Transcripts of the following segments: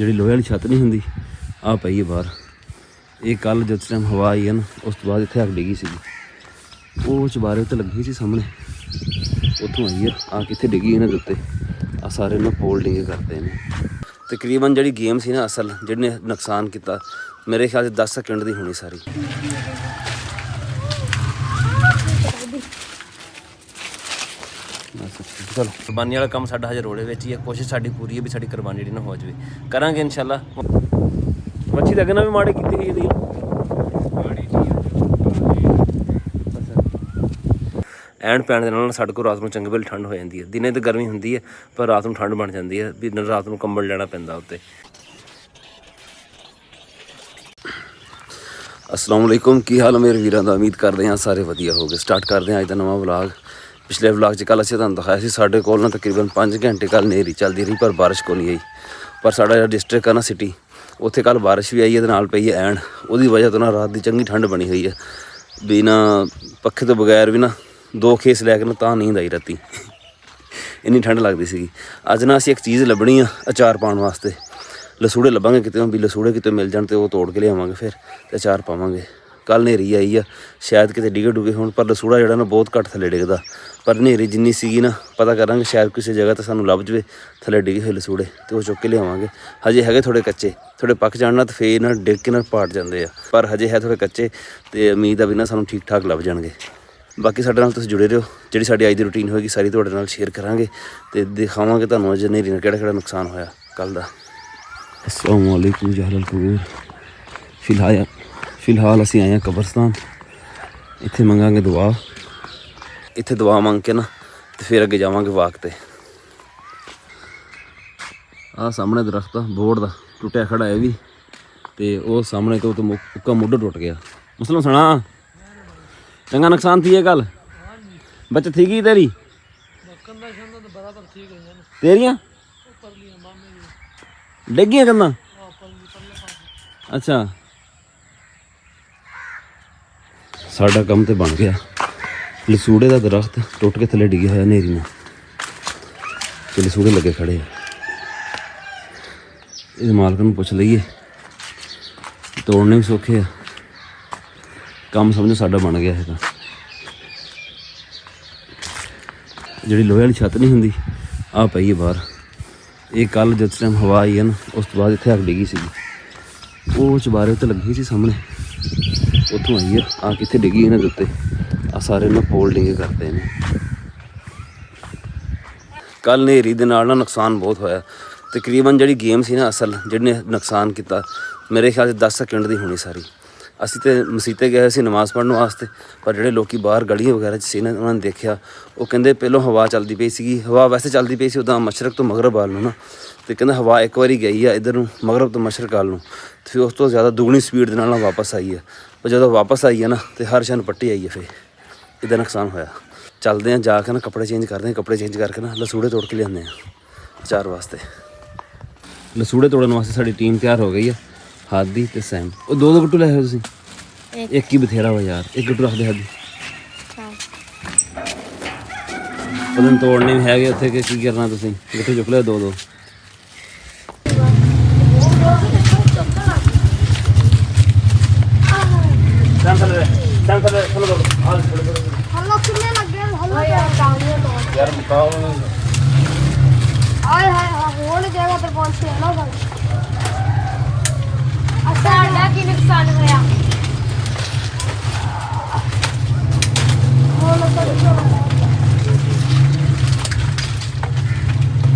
ਜਿਹੜੀ ਲੋਹੇ ਵਾਲੀ ਛੱਤ ਨਹੀਂ ਹੁੰਦੀ ਆ ਪਈ ਹੈ ਬਾਹਰ। ਇਹ ਕੱਲ ਜਿਸ ਟਾਈਮ ਹਵਾ ਆਈ ਹੈ ਨਾ ਉਸ ਤੋਂ ਬਾਅਦ ਇੱਥੇ ਅੱਗ ਡਿੱਗੀ ਸੀਗੀ। ਉਹ ਚੁਬਾਰੇ ਉੱਤੇ ਲੱਗੀ ਸੀ ਸਾਹਮਣੇ, ਉੱਥੋਂ ਆਈ ਹੈ ਆ ਕਿੱਥੇ ਡਿੱਗੀ ਇਹਨਾਂ ਦੇ ਉੱਤੇ। ਆ ਸਾਰੇ ਨਾ ਫੋਲਡਿੰਗ ਕਰਦੇ ਨੇ। ਤਕਰੀਬਨ ਜਿਹੜੀ ਗੇਮ ਸੀ ਨਾ ਅਸਲ ਜਿਹਨੇ ਨੁਕਸਾਨ ਕੀਤਾ ਮੇਰੇ ਖਿਆਲ 'ਚ 10 ਸੈਕਿੰਡ ਦੀ ਹੋਣੀ ਸਾਰੀ। ਚਲੋ ਕੁਰਬਾਨੀ ਵਾਲਾ ਕੰਮ ਸਾਡਾ ਹਜੇ ਰੋੜੇ ਵਿੱਚ ਹੀ ਹੈ। ਕੋਸ਼ਿਸ਼ ਸਾਡੀ ਪੂਰੀ ਹੈ ਵੀ ਸਾਡੀ ਕੁਰਬਾਨੀ ਜਿਹੜੀ ਨਾ ਹੋ ਜਾਵੇ, ਕਰਾਂਗੇ ਇਨਸ਼ਾਅੱਲਾ। ਮੱਛੀ ਤਾਂ ਕਹਿੰਦਾ ਵੀ ਮਾੜੀ ਕੀਤੀ ਸੀ ਇਹਦੀ ਐਂਡ ਪੈਣ ਦੇ ਨਾਲ ਸਾਡੇ ਕੋਲ ਰਾਤ ਨੂੰ ਚੰਗੀ ਵੇਲੇ ਠੰਡ ਹੋ ਜਾਂਦੀ ਹੈ। ਦਿਨੇ ਤਾਂ ਗਰਮੀ ਹੁੰਦੀ ਹੈ ਪਰ ਰਾਤ ਨੂੰ ਠੰਡ ਬਣ ਜਾਂਦੀ ਹੈ ਵੀ ਰਾਤ ਨੂੰ ਕੰਬਲ ਲੈਣਾ ਪੈਂਦਾ ਉੱਤੇ। अस्सलाम वालेकुम, की हाल है मेरे वीरों का। उम्मीद करते हैं सारे वधिया हो गए। स्टार्ट करते हैं अज का नवा व्लॉग। पिछले व्लॉग च कल असीं तुहानूं दिखाया सी साडे कोल ना तकरीबन 5 घंटे कल नेरी चलती रही पर बारिश को नहीं आई। पर साडा जिहड़ा डिस्ट्रिक्ट है ना सिटी, उत्थे कल बारिश भी आई है, नाल पई है ऐंड। उहदी वजह तो ना रात की चंगी ठंड बनी हुई है, बिना पखे तो बगैर भी ना 2 खेस लैके ना तां नींद आई राती। इन्नी ठंड लगती सी। अज ना असीं एक चीज़ लभनी आ अचार पाउण वास्ते। लसूड़े लभांगे कितों भी, लसूड़े कितों मिल जाण ते वो तोड़ के लियावांगे फिर ते अचार पावांगे। कल नेरी आई आ, शायद किते डिगे डुगे होण पर लसूड़ा जिहड़ा ना बहुत घट थल्ले डिगदा। पर नेरी जिन्नी सीगी ना पता करांगे शायद किसी जगह ते सानूं लभ जवे थल्ले डिगे होए लसूड़े ते वो चुक के लियावांगे। हजे हैगे थोड़े कच्चे, थोड़े पक जाण ना ते फेर ना डिग के ना पाट जांदे आ, पर हजे है थोड़े कच्चे ते उम्मीद आ भी ना सानूं ठीक ठाक लभ जाणगे। बाकी साडे नाल तुसीं जुड़े रहो, जिहड़ी साडी अज दी रूटीन होएगी सारी तुहाडे नाल शेयर करांगे ते दिखावांगे तुहानूं अज नेरी नाल किहड़ा नुकसान होया कल दा। अस्सलाम वालेकुम जहलल कबूर। फिलहाल असीं आए हैं कब्रस्तान। इत्थे मंगांगे दुआ, इत्थे दुआ मंग के ना ते फिर अगे जावांगे वाक ते। आ सामने दरख्त आ बोर्ड दा टुटिया खड़ा है भी ते वो सामने तो उक्का मुड्ढा टुट गया। मुस्लिम सुना चंगा नुकसान थी है कल बच्चे थी गई तेरी तेरिया डिगियां करना। अच्छा साडा काम तो बन गया। लसूड़े का दरख्त टुट के थले डिगे होया नेरी में ते लसूड़े लगे खड़े हैं। इस मालक नूं पुछ लईए, तोड़ने भी सौखे है, काम समझो साडा बन गया है। जिहड़ी लोहे वाली छत नहीं हुंदी आ पई है बाहर। ये कल जिस टाइम हवा आई है ना उस तो बाद इत्थे अग डिगी सी। वो चुबारे उत्ते लगी सी सामने, उत्थों आई है आ कित्थे डिगी इन्हां दे उत्ते। आ सारे ना फोल्डिंग करते हैं। कल नेरी दे नाल ना नुकसान बहुत होया। तकरीबन जिहड़ी गेम सी ना असल जिहने नुकसान किया मेरे ख्याल 10 सेकंड दी होनी सारी। असीं ते मसीते गए सी नमाज़ पढ़ने वास्ते, पर जिहड़े लोग बाहर गलियां वगैरह च सी ना उन्होंने देखा, वो कहंदे पहलों हवा चलती पई सी। हवा वैसे चलती पई सी उदां मशरक तो मगरब वाल नूं ना, तो कहंदे हवा एक बारी गई है इधर नूं मगरब तो मशरक वाल नूं, तो फिर उस तो ज़्यादा दुगनी स्पीड दे नाल वापस आई है। पर जदों वापस आई है ना तो हर शन पट्टी आई है, फिर इहदा नुकसान होया। चलते हैं जाके ना कपड़े चेंज करते हैं, कपड़े चेंज करके ना लसूड़े तोड़ के लियाने अचार वास्ते। लसूड़े तोड़न वास्ते साडी टीम तैयार हो गई है। हादी ते सैम वो दो गट्टू लै आए तुसीं? एक ही बथेरा हो यार, एक गट्टू रख दे हादी। पता तोड़ने भी है उत्थे कि की करना तुसीं? गट्टू चुक लिया दो यार मुकाओ आए हाय होने जगह पर पहुंचे हैं ना भाई। साडा की नुकसान होया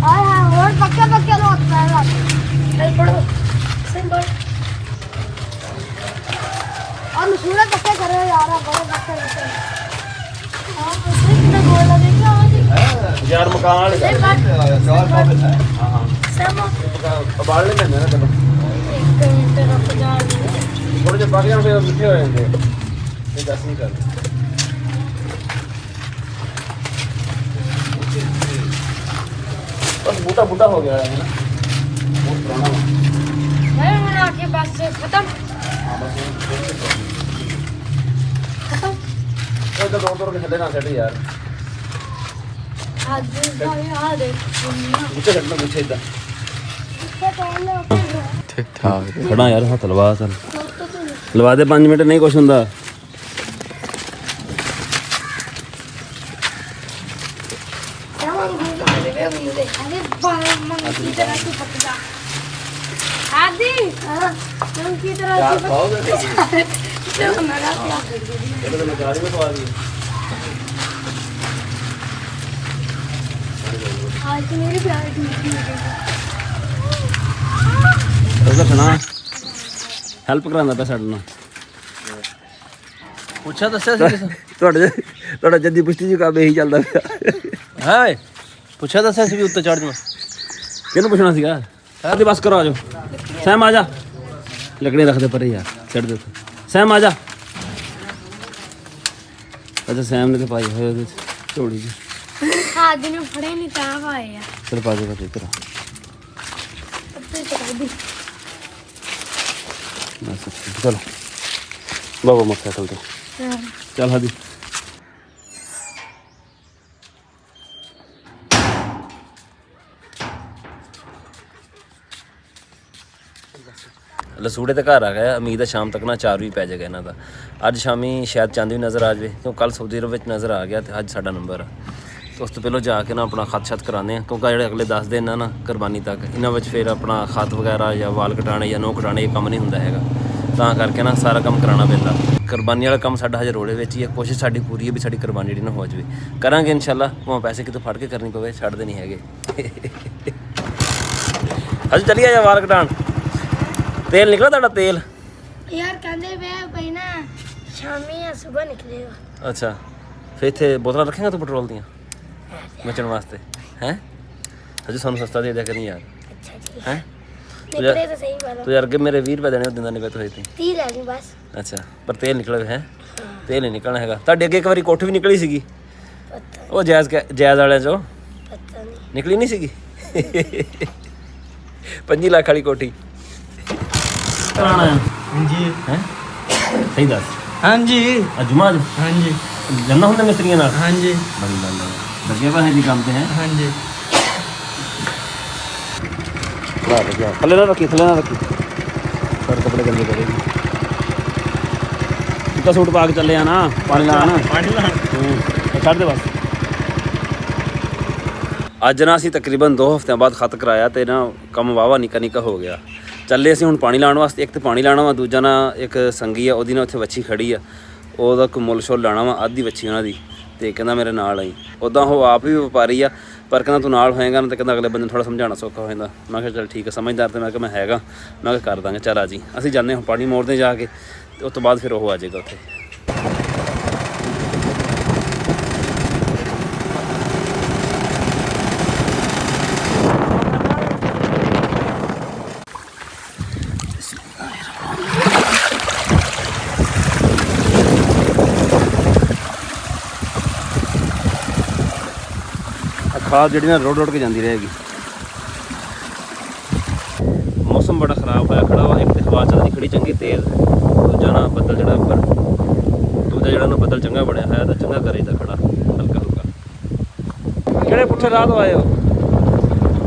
आए हाय होड़ पक्के पक्के लोग पहला चल पड़ो सिंबल और मशहूर पक्के कर रहे यार बड़े पक्के पक्के। हां उसने कितना गोल लगेगा आज यार मकान वाले चार पावे है। हां हां सेमो बाल ले लेंगे ना। चलो एक मिनट रुक जा, थोड़े जे बाकी फिर मिठे हो जाएंगे। ये 10 नहीं कर बस बूटा बूटा हो गया है ना, बहुत पुराना है मेरा के पास से खत्म। हां बस खत्म ये तो दो के चले ना सेट यार। आज भाई आ देख मुझे लगता मुझे इधर इससे पहले ਹਾਂ ਖੜਾ ਯਾਰ ਹੱਥ ਲਵਾ ਚੱਲ ਲਵਾ ਦੇ 5 ਮਿੰਟ ਨਹੀਂ ਕੁਛ ਹੁੰਦਾ अरे मंग की तरह से पकड़ा आदि मंग की तरह से पकड़ा चलो मेरा चलो मैं गाड़ी में तो आ गई आज तो मेरी प्यार की ਉਹਦਾ ਸੁਣਾ ਹੈਲਪ ਕਰਾਉਂਦਾ ਪਿਆ ਸਾਡੇ ਨਾਲ ਪੁੱਛਿਆ ਦੱਸਿਆ ਸੀ ਤੁਹਾਡਾ ਜੱਦੀ ਪੁਸ਼ਤੀ ਜੀ ਕੰਮ ਇਹੀ ਚੱਲਦਾ ਪਿਆ ਹਾਂ ਓਏ ਪੁੱਛਿਆ ਦੱਸਿਆ ਸੀ ਵੀ ਉੱਤੇ ਚੜ ਜਾਵਾਂ ਕਿਹਨੂੰ ਪੁੱਛਣਾ ਸੀਗਾ ਆਦੀ ਬਸ ਕਰੋ ਆਜੋ ਸੈਮ ਆ ਜਾ ਲੱਕੜੀ ਰੱਖ ਦੇ ਪਰੇ ਯਾਰ ਛੱਡ ਦੇ ਉੱਥੇ ਸੈਮ ਆ ਜਾ ਅੱਛਾ ਸੈਮ ਨੇ ਤੇ ਪਾਈ ਹੋਏ ਉਹਦੇ ਚ ਝੋਲੀ ਜੀ आदि ने फड़े नहीं ता पाए यार ਚਲ ਪਾ ਦੇ ਬੱਚੇ ਤੇਰਾ अब तो चढ़ दी ਬਸ ਚਲੋ ਬਾਬਾ ਮੋਟਰਸਾਈਕਲ ਤੇ ਚੱਲ ਹਾਦੀ ਲਸੂੜੇ ਤੇ ਘਰ ਆ ਗਿਆ ਉਮੀਦ ਹੈ ਸ਼ਾਮ ਤੱਕ ਨਾ 4 ਵੀ ਪੈ ਜਾਏਗਾ ਇਹਨਾਂ ਦਾ ਅੱਜ ਸ਼ਾਮੀ ਸ਼ਾਇਦ ਚੰਦ ਵੀ ਨਜ਼ਰ ਆ ਜਾਵੇ ਕਿਉਂ ਕੱਲ ਸਾਊਦੀ ਅਰਬ ਵਿੱਚ ਨਜ਼ਰ ਆ ਗਿਆ ਤੇ ਅੱਜ ਸਾਡਾ ਨੰਬਰ ਆ ਤੇ ਉਸ ਤੋਂ ਪਹਿਲਾਂ ਜਾ ਕੇ ਨਾ ਆਪਣਾ ਖਤ ਛਤ ਕਰਾਉਂਦੇ ਆ ਕਿਉਂਕਿ ਜਿਹੜੇ ਅਗਲੇ 10 ਦਿਨ ਆ ਨਾ ਕੁਰਬਾਨੀ ਤੱਕ ਇਹਨਾਂ ਵਿੱਚ ਫਿਰ ਆਪਣਾ ਖਤ ਵਗੈਰਾ ਜਾਂ ਵਾਲ ਕਟਾਣੇ ਜਾਂ ਨੋਹ ਕਟਾਣੇ ਇਹ ਕੰਮ ਨਹੀਂ ਹੁੰਦਾ ਹੈਗਾ ਤਾਂ ਕਰਕੇ ਨਾ ਸਾਰਾ ਕੰਮ ਕਰਾਉਣਾ ਪੈਂਦਾ ਕੁਰਬਾਨੀ ਵਾਲਾ ਕੰਮ ਸਾਡਾ ਹਜੇ ਰੋਲੇ ਵਿੱਚ ਹੀ ਹੈ ਕੋਸ਼ਿਸ਼ ਸਾਡੀ ਪੂਰੀ ਹੈ ਵੀ ਸਾਡੀ ਕੁਰਬਾਨੀ ਜਿਹੜੀ ਨਾ ਹੋ ਜਾਵੇ ਕਰਾਂਗੇ ਇਨਸ਼ਾਅੱਲਾ ਭਾਵੇਂ ਪੈਸੇ ਕਿਤੋਂ ਫੜ ਕੇ ਕਰਨੀ ਪਵੇ ਛੱਡਦੇ ਨਹੀਂ ਹੈਗੇ ਹਜੇ ਚੱਲੀਏ ਜਾਂ ਵਾਲ ਕਟਾਣ ਤੇਲ ਨਿਕਲਾ ਤੁਹਾਡਾ ਤੇਲ यार कहते वे भाई ना शामी या सुबह निकलेगा ਅੱਛਾ ਫਿਰ ਇੱਥੇ ਬੋਤਲਾਂ ਰੱਖੇਗਾ ਤੂੰ ਪੈਟਰੋਲ ਦੀਆਂ ਵੇਚਣ ਵਾਸਤੇ ਹੈ ਹਜੇ ਸਾਨੂੰ ਸਸਤਾ ਦੇ ਦਿਆ ਕਰੀ ਯਾਰ अच्छा जी ਹੈ निकले तो सही वाला ਤੂੰ ਯਾਰ ਅੱਗੇ ਮੇਰੇ 20 ਰੁਪਏ ਦੇਣੇ ਉਹ ਦਿੰਦਾ ਨਹੀਂ ਪਏ ਤੂੰ ਇੱਥੇ 30 लगी बस ਅੱਛਾ ਪਰ ਤੇਲ ਨਿਕਲ ਹੈ ਤੇਲ ਨਹੀਂ ਨਿਕਲਣਾ ਹੈਗਾ ਤੁਹਾਡੇ ਅੱਗੇ ਇੱਕ ਵਾਰੀ ਕੋਠ ਵੀ ਨਿਕਲੀ ਸੀਗੀ पता ਉਹ ਜਾਇਜ਼ ਵਾਲਿਆਂ ਚੋਂ पता नहीं ਨਿਕਲੀ ਨਹੀਂ ਸੀਗੀ 5 ਲੱਖ ਵਾਲੀ ਕੋਠੀ ਕਰਾਣਾ ਹਾਂਜੀ ਹੈ ਸਹੀ ਦੱਸ ਹਾਂਜੀ ਅਜਮਾ ਹਾਂਜੀ ਜੰਨਾ ਹੁੰਦਾ ਮਿਸਤਰੀਆਂ ਨਾਲ ਹਾਂਜੀ ਬੜੀ ਗੱਲ ਹੈ ਲੱਗੇ ਪਏ ਜੀ ਕੰਮ ਤੇ ਹੈ ਹਾਂਜੀ ਲਾ ਦੇ ਜਾ ਥੱਲੇ ਨਾ ਰੱਖੀ ਪਰ ਕੱਪੜੇ ਗੰਦੇ ਕਰੇਗੀ ਤੂੰ ਤਾਂ ਸੂਟ ਪਾ ਕੇ ਚੱਲੇ ਆ ਨਾ ਪਾਣੀ ਲਾਣ ਛੱਡ ਦੇ ਬਸ ਅੱਜ ਨਾ ਅਸੀਂ ਤਕਰੀਬਨ 2 ਹਫ਼ਤਿਆਂ ਬਾਅਦ ਖਤ ਕਰਾਇਆ ਤੇ ਨਾ ਕੰਮ ਵਾਵਾ ਨਿੱਕਾ ਹੋ ਗਿਆ ਚੱਲੇ ਅਸੀਂ ਹੁਣ ਪਾਣੀ ਲਾਉਣ ਵਾਸਤੇ ਇੱਕ ਤੇ ਪਾਣੀ ਲਾਣਾ ਵਾ ਦੂਜਾ ਨਾ ਇੱਕ ਸੰਗੀ ਆ ਉਹਦੀ ਨਾ ਉੱਥੇ ਵੱਛੀ ਖੜੀ ਆ ਉਹਦਾ ਕੋਈ ਮੁੱਲ ਸ਼ੁੱਲ ਲਾਣਾ ਵਾ ਅੱਧੀ ਵੱਛੀ ਉਹਨਾਂ ਦੀ ਤੇ ਕਹਿੰਦਾ ਮੇਰੇ ਨਾਲ ਆਈ ਉੱਦਾਂ ਉਹ ਆਪ ਵੀ ਵਪਾਰੀ ਆ ਪਰ ਕਹਿੰਦਾ ਤੂੰ ਨਾਲ ਹੋਏਗਾ ਨਾ ਤੇ ਕਹਿੰਦਾ ਅਗਲੇ ਬੰਦੇ ਨੂੰ ਥੋੜਾ ਸਮਝਾਉਣਾ ਸੌਖਾ ਹੋ ਜਾਂਦਾ ਮੈਂ ਕਿਹਾ ਚੱਲ ਠੀਕ ਆ ਸਮਝਦਾਰ ਤੇ ਮੈਂ ਕਿਹਾ ਮੈਂ ਹੈਗਾ ਮੈਂ ਕਿਹਾ ਕਰ ਦਾਂਗੇ ਚੱਲ ਆ ਜੀ ਅਸੀਂ ਜਾਂਦੇ ਹਾਂ ਪਾਣੀ ਮੋੜਦੇ ਜਾ ਕੇ ਤੇ ਉਸ ਤੋਂ ਬਾਅਦ ਫਿਰ ਉਹ ਆ ਜਾਏਗਾ ਉੱਥੇ ਖਾਦ ਜਿਹੜੀ ਨਾ ਰੋਡ ਕੇ ਜਾਂਦੀ ਰਹੇਗੀ ਮੌਸਮ ਬੜਾ ਖਰਾਬ ਹੋਇਆ ਖੜਾ ਵਾ ਇੱਕ ਤੇ ਹਵਾ ਚੱਲਦੀ ਖੜੀ ਚੰਗੀ ਤੇਜ਼ ਦੂਜਾ ਨਾ ਬੱਦਲ ਜਿਹੜਾ ਉੱਪਰ ਦੂਜਾ ਜਿਹੜਾ ਨਾ ਬੱਦਲ ਚੰਗਾ ਬਣਿਆ ਹੋਇਆ ਤਾਂ ਚੰਗਾ ਕਰੇ ਦਾ ਖੜਾ ਹਲਕਾ ਕਿਹੜੇ ਪੁੱਠੇ ਰਾਹ ਤੋਂ ਆਏ ਹੋ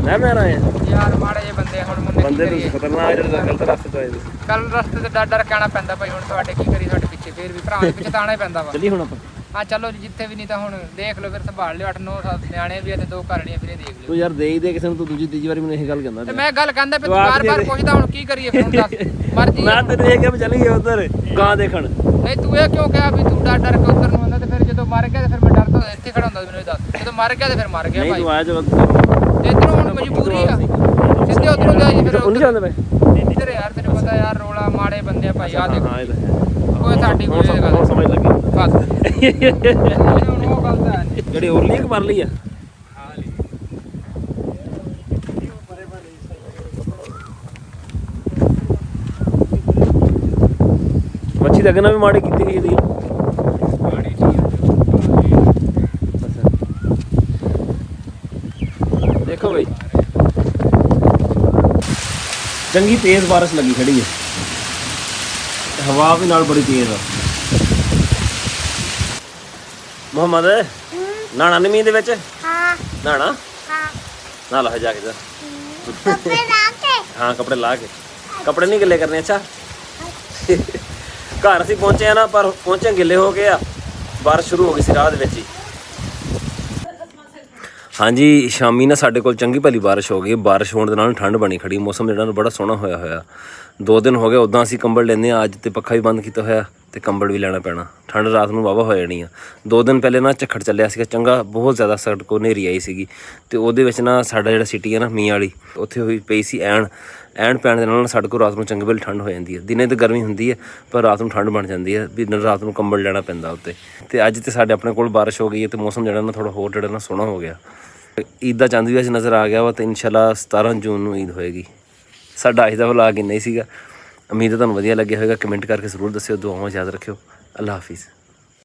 ਮੈਂ ਆਏ ਯਾਰ ਮਾੜੇ ਜੇ ਬੰਦੇ ਹੁਣ ਮੁੰਡੇ ਬੰਦੇ ਤੁਸੀਂ ਖਤਰਨਾਕ ਜਿਹੜੇ ਗਲਤ ਰਸਤੇ ਤੋਂ ਆਏ ਤੁਸੀਂ ਕੱਲ ਰਸਤੇ ਤੇ ਡਰ ਕਹਿਣਾ ਪੈਂਦਾ ਭਾਈ ਹੁਣ ਤੁਹਾਡੇ ਕੀ ਕਰੀ ਸਾਡੇ ਪਿੱਛੇ ਫੇਰ ਵੀ ਭਰਾ ਦੇ ਪਿੱਛੇ ਤਾਂ ਆਉਣਾ ਹੀ ਪੈਂਦਾ ਵਾ ਚੱਲੀ ਹੁਣ ਆਪਾਂ ਹਾਂ ਚਲੋ ਜੀ ਜਿੱਥੇ ਵੀ ਨਹੀਂ ਤਾਂ ਹੁਣ ਦੇਖ ਲਓ ਫਿਰ ਸੰਭਾਲ ਲਿਓ 8-9 ਨਿਆਣੇ ਵੀ ਆ ਤੇ 2 ਘਰਣੀਆਂ ਫਿਰ ਇਹ ਦੇਖ ਲਿਓ ਤੂੰ ਯਾਰ ਦੇ ਹੀ ਦੇ ਕਿਸੇ ਨੂੰ ਤੂੰ ਦੂਜੀ ਤੀਜੀ ਵਾਰੀ ਮੈਨੂੰ ਇਹ ਗੱਲ ਕਹਿੰਦਾ ਤੇ ਮੈਂ ਗੱਲ ਕਹਿੰਦਾ ਵੀ ਤੂੰ ਬਾਰ-ਬਾਰ ਪੁੱਛਦਾ ਹੁਣ ਕੀ ਕਰੀਏ ਫਿਰ ਹੁਣ ਦੱਸ ਮਰਜੀ ਮੈਂ ਤੈਨੂੰ ਇਹ ਕਿਹਾ ਵੀ ਚੱਲੀਏ ਉਧਰ ਗਾਂ ਦੇਖਣ ਨਹੀਂ ਤੂੰ ਇਹ ਕਿਉਂ ਕਿਹਾ ਵੀ ਤੂੰ ਡਰ ਕੇ ਉੱਧਰ ਨੂੰ ਆਉਂਦਾ ਤੇ ਫਿਰ ਜਦੋਂ ਮਰ ਗਿਆ ਤੇ ਫਿਰ ਮੈਂ ਡਰ ਤੋਂ ਇੱਥੇ ਖੜਾ ਹੁੰਦਾ ਮੈਨੂੰ ਇਹ ਦੱਸ ਜਦੋਂ ਮਰ ਗਿਆ ਤੇ ਫਿਰ ਮਰ ਗਿਆ ਨਹੀਂ ਭਾਈ ਤੂੰ ਆਇਆ ਜੋ ਤੇ ਇੱਧਰੋਂ ਹੁਣ ਮਜਬੂਰੀ ਆ ਸਿੱਧੇ ਉੱਧਰੋਂ ਜਾ ਜੀ ਫਿਰ ਉਹਨੂੰ ਜਾਂਦੇ ਪਏ ਇੱਧਰ ਯਾਰ ਤੈਨੂੰ ਪਤਾ ਯਾਰ ਰੋਲਾ ਮਾੜੇ ਬੰਦੇ ਆ ਭਾਈ ਆ ਦੇਖ ਹਾਂ ਇਹ ਤਾਂ ਹੈ ਕੋਈ ਸਾਡੀ ਕੋਈ ਇਹ ਗੱਲ ਬਹੁਤ ਸਮਝ ਲੱਗੀ ਬਸ ਹੁਣ ਉਹ ਗੱਲ ਤਾਂ ਹੈ ਨੀ। ਜਿਹੜੀ ਉਰਲੀ ਕਿ ਪਰ ਲਈ ਆ ਮੱਛੀ ਦਾ ਗਨਾ ਵੀ ਮਾੜੀ ਕੀਤੀ ਹੋਈ ਇਹਦੀ ਦੇਖੋ ਬਈ ਚੰਗੀ ਤੇਜ਼ ਬਾਰਿਸ਼ ਲੱਗੀ ਖੜੀ ਹੈ ਹਵਾ ਵੀ ਨਾਲ ਬੜੀ ਤੇਜ਼ ਆ ਮੁਹੰਮਦ ਨਾਣਾ ਨੀ ਮੀਂਹ ਦੇ ਵਿੱਚ हाँ ਨਾਣਾ हाँ ਨਾ ਲਾ ਜਾ ਕੇ ਜਾ कपड़े ला के ਹਾਂ ਕੱਪੜੇ ਲਾ ਕੇ ਕੱਪੜੇ ਨਹੀਂ ਗਿੱਲੇ ਕਰਨੇ। ਅੱਛਾ ਘਰ ਅਸੀਂ ਪਹੁੰਚੇ ਆ ਨਾ, ਪਰ ਪਹੁੰਚੇ ਗਿੱਲੇ ਹੋ ਗਏ ਆ, ਬਾਰਿਸ਼ ਸ਼ੁਰੂ ਹੋ ਗਈ ਸੀ ਰਾਹ ਦੇ ਵਿੱਚ ਹੀ। ਹਾਂਜੀ ਸ਼ਾਮੀ ਨਾ ਸਾਡੇ ਕੋਲ ਚੰਗੀ ਭਲੀ ਬਾਰਿਸ਼ ਹੋ ਗਈ। ਬਾਰਿਸ਼ ਹੋਣ ਦੇ ਨਾਲ ਠੰਡ ਬਣੀ ਖੜੀ, ਮੌਸਮ ਜਿਹੜਾ ਨਾ ਬੜਾ ਸੋਹਣਾ ਹੋਇਆ 2 ਦਿਨ ਹੋ ਗਏ ਉੱਦਾਂ ਅਸੀਂ ਕੰਬਲ ਲੈਂਦੇ ਹਾਂ, ਅੱਜ ਤੇ ਪੱਖਾ ਵੀ ਬੰਦ ਕੀਤਾ ਹੋਇਆ ਤੇ ਕੰਬਲ ਵੀ ਲੈਣਾ ਪੈਣਾ। ਠੰਡ ਰਾਤ ਨੂੰ ਵਾਹਵਾ ਹੋ ਜਾਣੀ ਆ। 2 ਦਿਨ ਪਹਿਲੇ ਨਾ ਝੱਖੜ ਚੱਲਿਆ ਸੀਗਾ ਚੰਗਾ, ਬਹੁਤ ਜ਼ਿਆਦਾ ਸਾਡੇ ਕੋਲ ਹਨੇਰੀ ਆਈ ਸੀਗੀ ਤੇ ਉਹਦੇ ਵਿੱਚ ਨਾ ਸਾਡਾ ਜਿਹੜਾ ਸਿਟੀ ਹੈ ਨਾ ਮੀਂਹ ਵਾਲੀ, ਉੱਥੇ ਹੋਈ ਪਈ ਸੀ ਐਣ ਪੈਣ ਦੇ ਨਾਲ ਸਾਡੇ ਕੋਲ ਰਾਤ ਨੂੰ ਚੰਗੀ ਭਲੀ ਠੰਡ ਹੋ ਜਾਂਦੀ ਹੈ। ਦਿਨੇ ਤਾਂ ਗਰਮੀ ਹੁੰਦੀ ਹੈ ਪਰ ਰਾਤ ਨੂੰ ਠੰਡ ਬਣ ਜਾਂਦੀ ਹੈ ਵੀ ਰਾਤ ਨੂੰ ਕੰਬਲ ਲੈਣਾ ਪੈਂਦਾ ਉੱਤੇ। ਤੇ ਅੱਜ ਤੇ ਸਾਡੇ ਆਪਣੇ ਕੋਲ ਬਾਰਿਸ਼ ਹੋ ਗਈ ਹੈ ਤੇ ਮੌਸਮ ਜਿਹੜਾ ਨਾ ਥੋੜਾ ਹੋਰ ਜਿਹੜਾ ਨਾ ਸੋਹਣਾ ਹੋ ਗਿਆ। ਈਦ ਦਾ ਚੰਦ ਵੀ ਅੱਜ ਨਜ਼ਰ ਆ ਗਿਆ ਵਾ ਤੇ ਇਨਸ਼ਾਅੱਲਾ 17 ਜੂਨ ਨੂੰ ਈਦ ਹੋਏਗੀ। ਸਾਡਾ ਅੱਜ ਦਾ ਵਲੌਗ ਇੰਨਾ ਹੀ ਸੀਗਾ। ਉਮੀਦ ਹੈ ਤੁਹਾਨੂੰ ਵਧੀਆ ਲੱਗਿਆ ਹੋਵੇਗਾ। ਕਮੈਂਟ ਕਰਕੇ ਜ਼ਰੂਰ ਦੱਸਿਓ। ਦੁਆਵਾਂ ਯਾਦ ਰੱਖਿਓ। ਅੱਲਾ ਹਾਫਿਜ਼।